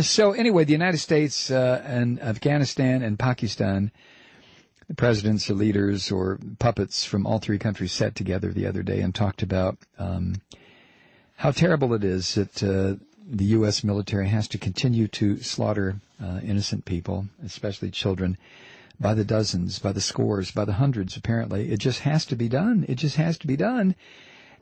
So anyway, the United States and Afghanistan and Pakistan, the presidents or leaders or puppets from all three countries sat together the other day and talked about how terrible it is that the U.S. military has to continue to slaughter innocent people, especially children, by the dozens, by the scores, by the hundreds, apparently. It just has to be done. It just has to be done.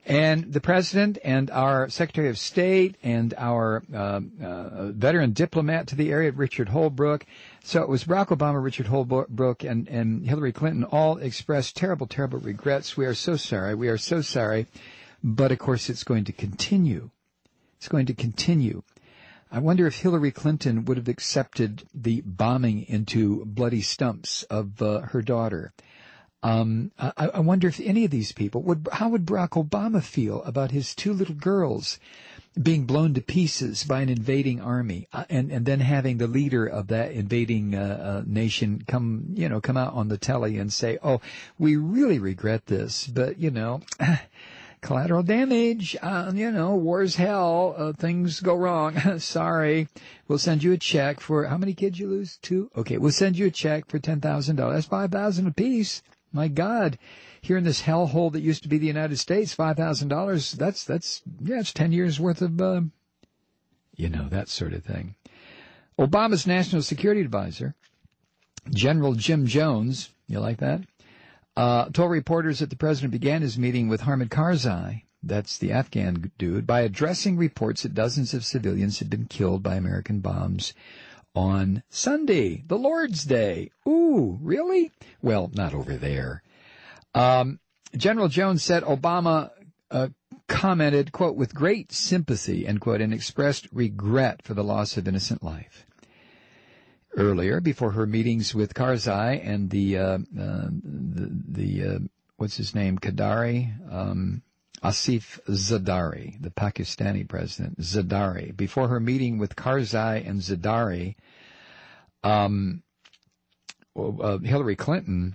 And the president and our Secretary of State and our veteran diplomat to the area, Richard Holbrooke. So it was Barack Obama, Richard Holbrooke, and Hillary Clinton all expressed terrible, terrible regrets. We are so sorry. We are so sorry. But, of course, it's going to continue. It's going to continue. I wonder if Hillary Clinton would have accepted the bombing into bloody stumps of her daughter. I wonder if any of these people how would Barack Obama feel about his two little girls being blown to pieces by an invading army, and then having the leader of that invading nation come out on the telly and say, "Oh, we really regret this, but collateral damage, war's hell, things go wrong. Sorry. We'll send you a check for, how many kids you lose? 2? Okay, we'll send you a check for $10,000. That's $5,000 apiece. My God. Here in this hellhole that used to be the United States, $5,000, it's 10 years worth of, that sort of thing. Obama's national security advisor, General Jim Jones, you like that? Told reporters that the president began his meeting with Hamid Karzai, that's the Afghan dude, by addressing reports that dozens of civilians had been killed by American bombs on Sunday, the Lord's Day. Ooh, really? Well, not over there. General Jones said Obama commented, quote, with great sympathy, end quote, and expressed regret for the loss of innocent life. Earlier, before her meetings with Karzai and the what's his name, Asif Zardari, the Pakistani president, Zardari. Before her meeting with Karzai and Zardari, Hillary Clinton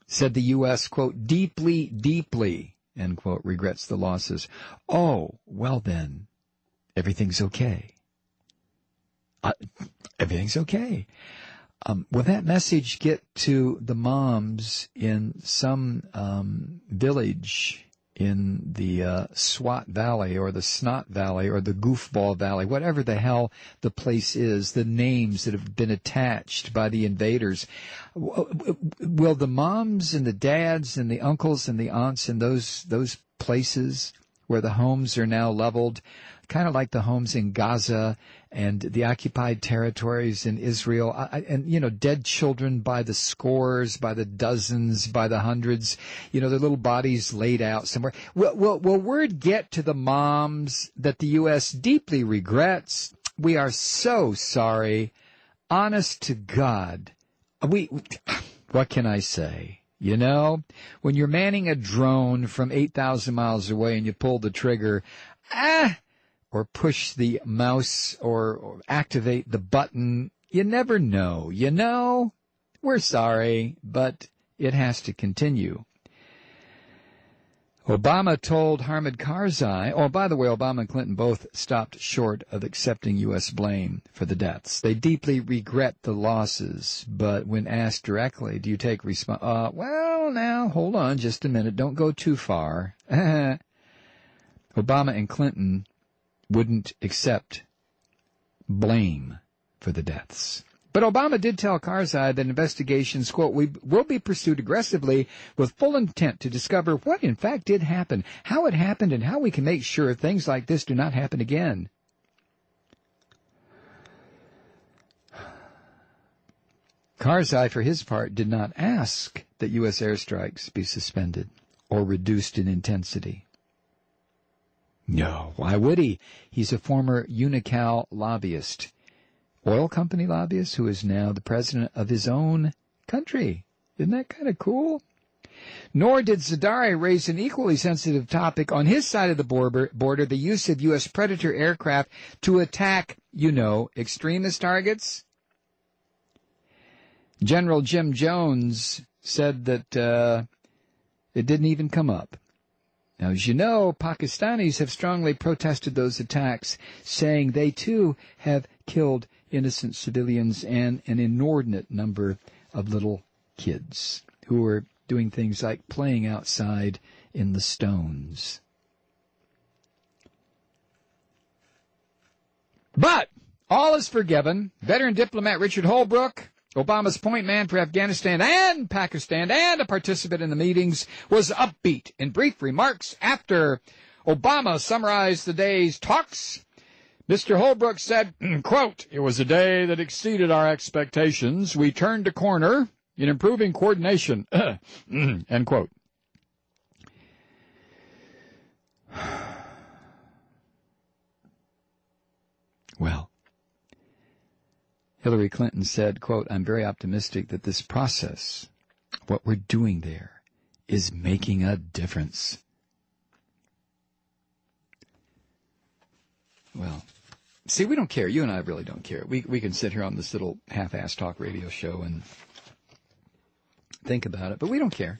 said the U.S., quote, deeply, deeply, end quote, regrets the losses. Oh, well then, everything's okay. Everything's okay. Will that message get to the moms in some village in the Swat Valley or the Snot Valley or the Goofball Valley, whatever the hell the place is, the names that have been attached by the invaders? Will the moms and the dads and the uncles and the aunts in those places where the homes are now leveled, kind of like the homes in Gaza and the occupied territories in Israel, and dead children by the scores, by the dozens, by the hundreds, their little bodies laid out somewhere. Will word get to the moms that the U.S. deeply regrets? We are so sorry. Honest to God. What can I say? When you're manning a drone from 8,000 miles away and you pull the trigger, or push the mouse or activate the button, you never know. We're sorry, but it has to continue. Obama told Hamid Karzai, by the way, Obama and Clinton both stopped short of accepting U.S. blame for the deaths. They deeply regret the losses, but when asked directly, do you take well, now, hold on just a minute. Don't go too far. Obama and Clinton wouldn't accept blame for the deaths. But Obama did tell Karzai that investigations, quote, will be pursued aggressively with full intent to discover what in fact did happen, how it happened, and how we can make sure things like this do not happen again. Karzai, for his part, did not ask that U.S. airstrikes be suspended or reduced in intensity. No, why would he? He's a former Unocal lobbyist, oil company lobbyist, who is now the president of his own country. Isn't that kind of cool? Nor did Zardari raise an equally sensitive topic on his side of the border, the use of U.S. Predator aircraft to attack, extremist targets. General Jim Jones said that it didn't even come up. Now, as you know, Pakistanis have strongly protested those attacks, saying they too have killed innocent civilians and an inordinate number of little kids who are doing things like playing outside in the stones. But all is forgiven. Veteran diplomat Richard Holbrooke, Obama's point man for Afghanistan and Pakistan and a participant in the meetings, was upbeat in brief remarks after Obama summarized the day's talks. Mr. Holbrooke said, quote, "It was a day that exceeded our expectations. We turned a corner in improving coordination," end quote. Well, Hillary Clinton said, quote, "I'm very optimistic that this process, what we're doing there, is making a difference." Well, see, we don't care. You and I really don't care. We can sit here on this little half-ass talk radio show and think about it, but we don't care.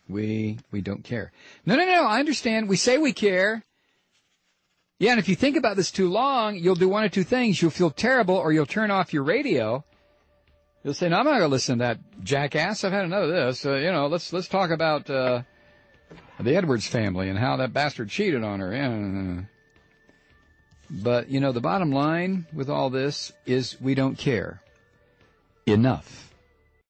We don't care. No, I understand. We say we care. Yeah, and if you think about this too long, you'll do one of two things. You'll feel terrible, or you'll turn off your radio. You'll say, "No, I'm not going to listen to that jackass. I've had enough of this. Let's talk about the Edwards family and how that bastard cheated on her." Yeah. But, the bottom line with all this is we don't care enough.